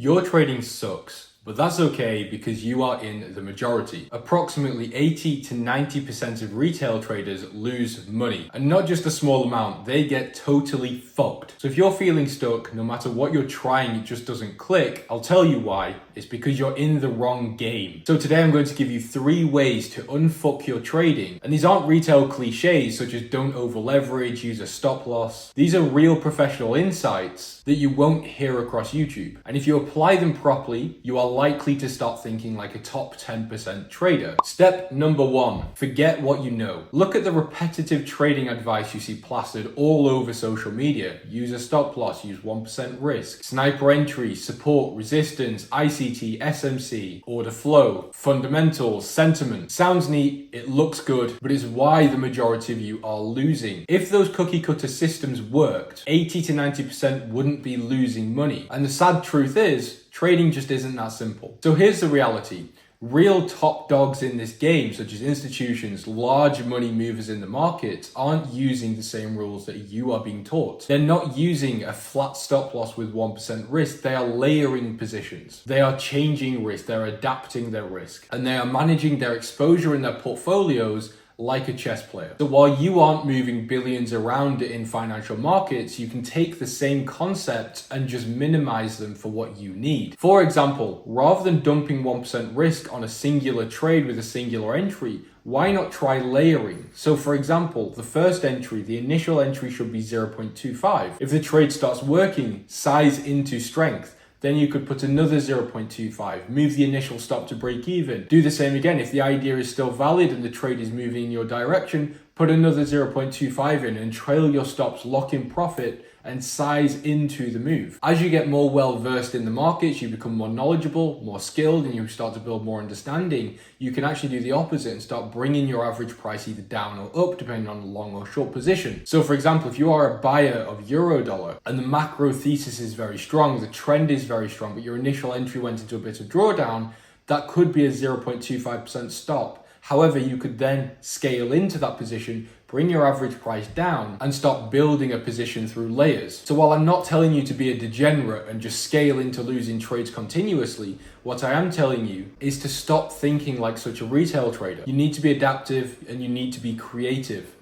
Your trading sucks, but that's okay because you are in the majority. Approximately 80 to 90% of retail traders lose money. And not just a small amount, they get totally fucked. So if you're feeling stuck, no matter what you're trying, it just doesn't click, I'll tell you why. It's because you're in the wrong game. So today I'm going to give you 3 ways to unfuck your trading. And these aren't retail cliches such as don't over leverage, use a stop loss. These are real professional insights that you won't hear across YouTube. And if you apply them properly, you are likely to start thinking like a top 10% trader. Step number 1, forget what you know. Look at the repetitive trading advice you see plastered all over social media. Use a stop loss, use 1% risk, sniper entry, support, resistance, ICT, SMC, order flow, fundamentals, sentiment. Sounds neat, it looks good, but it's why the majority of you are losing. If those cookie cutter systems worked, 80 to 90% wouldn't be losing money. And the sad truth is, trading just isn't that simple. So here's the reality. Real top dogs in this game, such as institutions, large money movers in the market, aren't using the same rules that you are being taught. They're not using a flat stop loss with 1% risk. They are layering positions. They are changing risk. They're adapting their risk. And they are managing their exposure in their portfolios like a chess player. So while you aren't moving billions around in financial markets, you can take the same concepts and just minimize them for what you need. For example, rather than dumping 1% risk on a singular trade with a singular entry, why not try layering? So for example, the first entry, the initial entry should be 0.25. If the trade starts working, size into strength. Then you could put another 0.25, move the initial stop to break even. Do the same again. If the idea is still valid and the trade is moving in your direction, put another 0.25 in and trail your stops, lock in profit, and size into the move. As you get more well versed in the markets, you become more knowledgeable, more skilled, and you start to build more understanding. You can actually do the opposite and start bringing your average price either down or up depending on the long or short position. So for example, if you are a buyer of euro dollar and the macro thesis is very strong, the trend is very strong, but your initial entry went into a bit of drawdown, that could be a 0.25% stop. However, you could then scale into that position, bring your average price down, and start building a position through layers. So while I'm not telling you to be a degenerate and just scale into losing trades continuously, what I am telling you is to stop thinking like such a retail trader. You need to be adaptive and you need to be creative.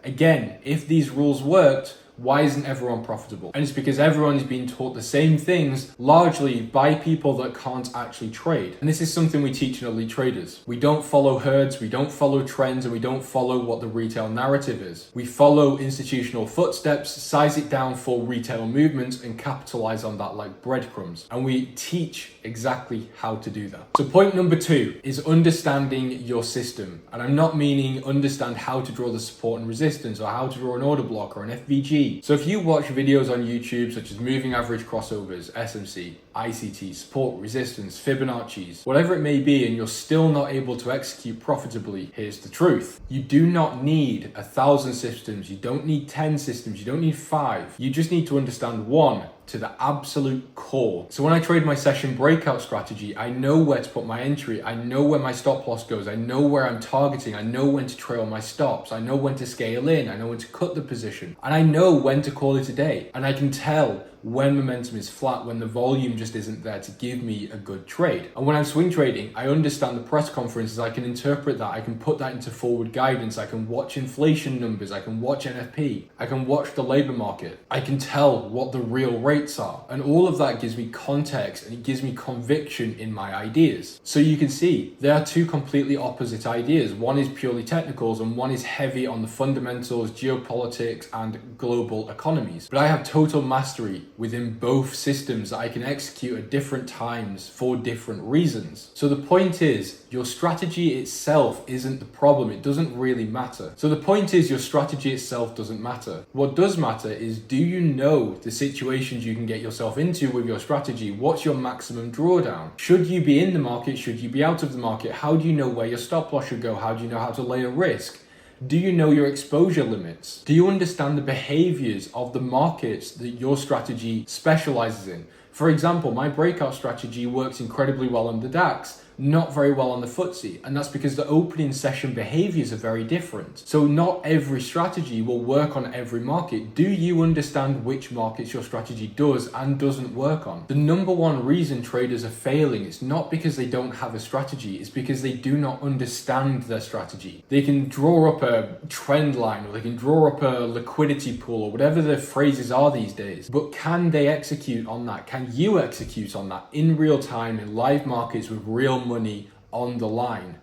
Again, if these rules worked, why isn't everyone profitable? And it's because everyone is being taught the same things, largely by people that can't actually trade. And this is something we teach in Elite Traders. We don't follow herds, we don't follow trends, and we don't follow what the retail narrative is. We follow institutional footsteps, size it down for retail movements, and capitalize on that like breadcrumbs. And we teach exactly how to do that. So point number 2 is understanding your system. And I'm not meaning understand how to draw the support and resistance or how to draw an order block or an FVG. So if you watch videos on YouTube such as moving average crossovers, SMC, ICT, support, resistance, Fibonacci's, whatever it may be, and you're still not able to execute profitably, here's the truth. You do not need 1,000 systems. You don't need 10 systems. You don't need 5. You just need to understand 1 to the absolute core. So when I trade my session breakout strategy, I know where to put my entry. I know where my stop loss goes. I know where I'm targeting. I know when to trail my stops. I know when to scale in. I know when to cut the position. And I know when to call it a day. And I can tell when momentum is flat, when the volume just isn't there to give me a good trade. And when I'm swing trading, I understand the press conferences. I can interpret that. I can put that into forward guidance. I can watch inflation numbers. I can watch NFP. I can watch the labor market. I can tell what the real rates are. And all of that gives me context and it gives me conviction in my ideas. So you can see there are 2 completely opposite ideas. One is purely technicals and one is heavy on the fundamentals, geopolitics, and global economies. But I have total mastery within both systems that I can execute at different times for different reasons. So the point is, your strategy itself isn't the problem. It doesn't really matter. So the point is, your strategy itself doesn't matter. What does matter is, do you know the situations you can get yourself into with your strategy? What's your maximum drawdown? Should you be in the market? Should you be out of the market? How do you know where your stop loss should go? How do you know how to layer risk? Do you know your exposure limits? Do you understand the behaviors of the markets that your strategy specializes in? For example, my breakout strategy works incredibly well on the DAX, not very well on the FTSE, and that's because the opening session behaviors are very different. So not every strategy will work on every market. Do you understand which markets your strategy does and doesn't work on? The number one reason traders are failing is not because they don't have a strategy, it's because they do not understand their strategy. They can draw up a trend line, or they can draw up a liquidity pool, or whatever the phrases are these days, but can they execute on that? Can you execute on that in real time in live markets with real money on the line?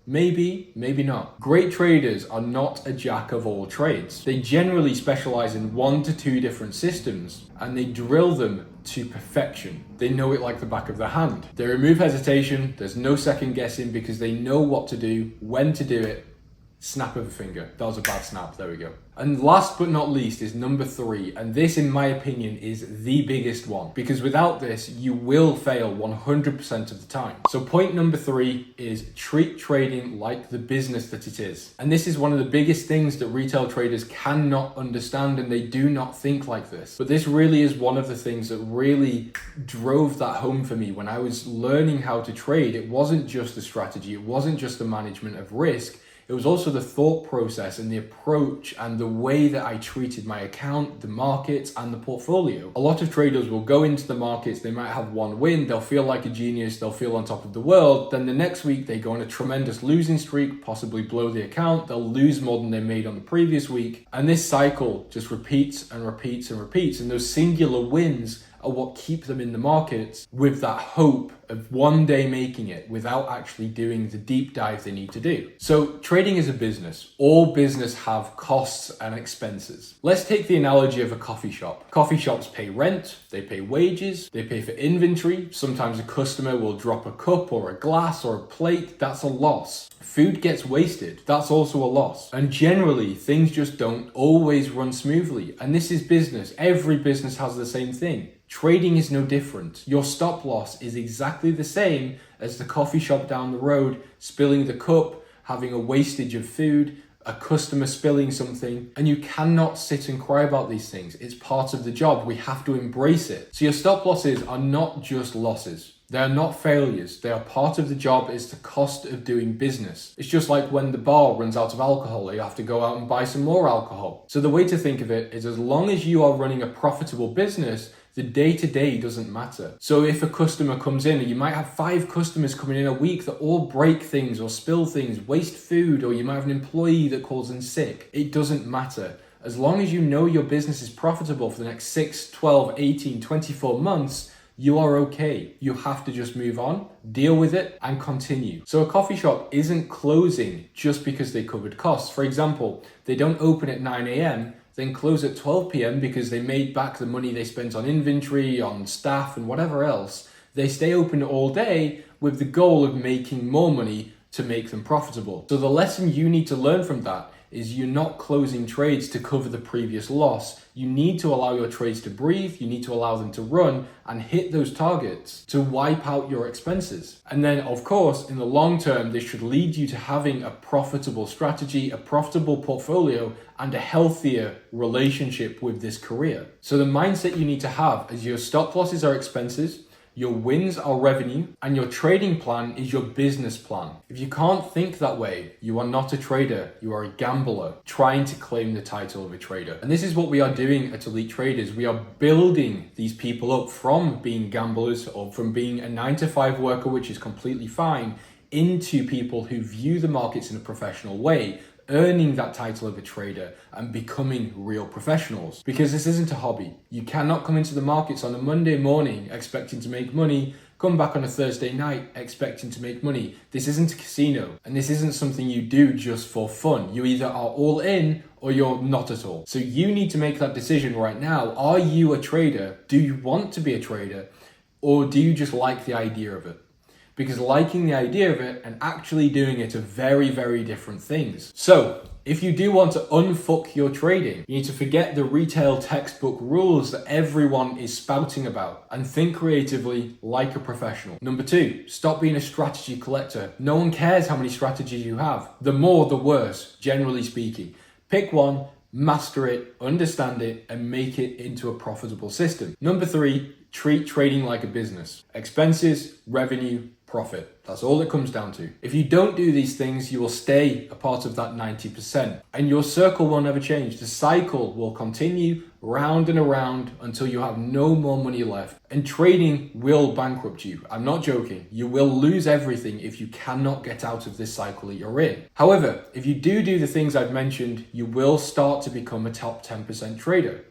Maybe, maybe not. Great traders are not a jack of all trades. They generally specialize in 1 to 2 different systems and they drill them to perfection. They know it like the back of their hand. They remove hesitation, there's no second guessing because they know what to do, when to do it. Snap of a finger. That was a bad snap, there we go. And last but not least is number 3, and this in my opinion is the biggest one, because without this you will fail 100% of the time. So point number 3 is treat trading like the business that it is. And this is one of the biggest things that retail traders cannot understand, and they do not think like this. But this really is one of the things that really drove that home for me when I was learning how to trade. It wasn't just the strategy, it wasn't just the management of risk. It was also the thought process and the approach and the way that I treated my account, the markets and the portfolio. A lot of traders will go into the markets, they might have one win, they'll feel like a genius, they'll feel on top of the world. Then the next week they go on a tremendous losing streak, possibly blow the account, they'll lose more than they made on the previous week. And this cycle just repeats and repeats and repeats. And those singular wins are what keep them in the markets with that hope of one day making it without actually doing the deep dive they need to do. So trading is a business. All business have costs and expenses. Let's take the analogy of a coffee shop. Coffee shops pay rent, they pay wages, they pay for inventory. Sometimes a customer will drop a cup or a glass or a plate. That's a loss. Food gets wasted. That's also a loss. And generally, things just don't always run smoothly. And this is business. Every business has the same thing. Trading is no different. Your stop loss is exactly the same as the coffee shop down the road spilling the cup, having a wastage of food, a customer spilling something, and you cannot sit and cry about these things. It's part of the job. We have to embrace it. So your stop losses are not just losses. They are not failures. They are part of the job. It's the cost of doing business. It's just like when the bar runs out of alcohol, you have to go out and buy some more alcohol. So the way to think of it is as long as you are running a profitable business, the day-to-day doesn't matter. So if a customer comes in, and you might have 5 customers coming in a week that all break things or spill things, waste food, or you might have an employee that calls in sick, it doesn't matter. As long as you know your business is profitable for the next 6, 12, 18, 24 months, you are okay. You have to just move on, deal with it, and continue. So a coffee shop isn't closing just because they covered costs. For example, they don't open at 9 a.m., then close at 12 p.m. because they made back the money they spent on inventory, on staff, and whatever else. They stay open all day with the goal of making more money to make them profitable. So the lesson you need to learn from that is you're not closing trades to cover the previous loss. You need to allow your trades to breathe, you need to allow them to run and hit those targets to wipe out your expenses. And then of course, in the long term, this should lead you to having a profitable strategy, a profitable portfolio, and a healthier relationship with this career. So the mindset you need to have is your stop losses are expenses, your wins are revenue, and your trading plan is your business plan. If you can't think that way, you are not a trader, you are a gambler trying to claim the title of a trader. And this is what we are doing at Elite Traders. We are building these people up from being gamblers or from being a 9-to-5 worker, which is completely fine, into people who view the markets in a professional way, earning that title of a trader and becoming real professionals. Because this isn't a hobby. You cannot come into the markets on a Monday morning expecting to make money, come back on a Thursday night expecting to make money. This isn't a casino, and this isn't something you do just for fun. You either are all in or you're not at all. So you need to make that decision right now. Are you a trader? Do you want to be a trader? Or do you just like the idea of it? Because liking the idea of it and actually doing it are very, very different things. So if you do want to unfuck your trading, you need to forget the retail textbook rules that everyone is spouting about and think creatively like a professional. Number 2, stop being a strategy collector. No one cares how many strategies you have. The more, the worse, generally speaking. Pick one, master it, understand it, and make it into a profitable system. Number 3, treat trading like a business. Expenses, revenue, profit. That's all it comes down to. If you don't do these things, you will stay a part of that 90%, and your circle will never change. The cycle will continue round and around until you have no more money left. And trading will bankrupt you. I'm not joking. You will lose everything if you cannot get out of this cycle that you're in. However, if you do the things I've mentioned, you will start to become a top 10% trader.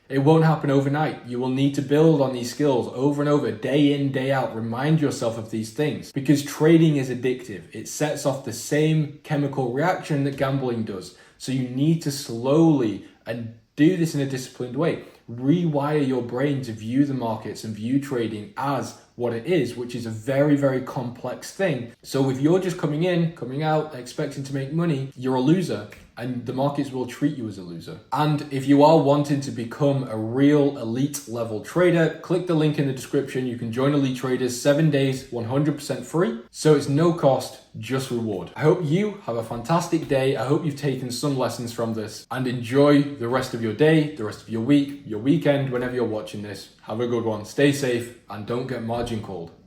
It won't happen overnight. You will need to build on these skills over and over, day in, day out. Remind yourself of these things because trading is addictive. It sets off the same chemical reaction that gambling does. So you need to slowly and do this in a disciplined way. Rewire your brain to view the markets and view trading as what it is, which is a very, very complex thing. So if you're just coming in, coming out, expecting to make money, you're a loser. And the markets will treat you as a loser. And if you are wanting to become a real elite level trader, click the link in the description. You can join Elite Traders 7 days, 100% free. So it's no cost, just reward. I hope you have a fantastic day. I hope you've taken some lessons from this and enjoy the rest of your day, the rest of your week, your weekend, whenever you're watching this. Have a good one. Stay safe and don't get margin called.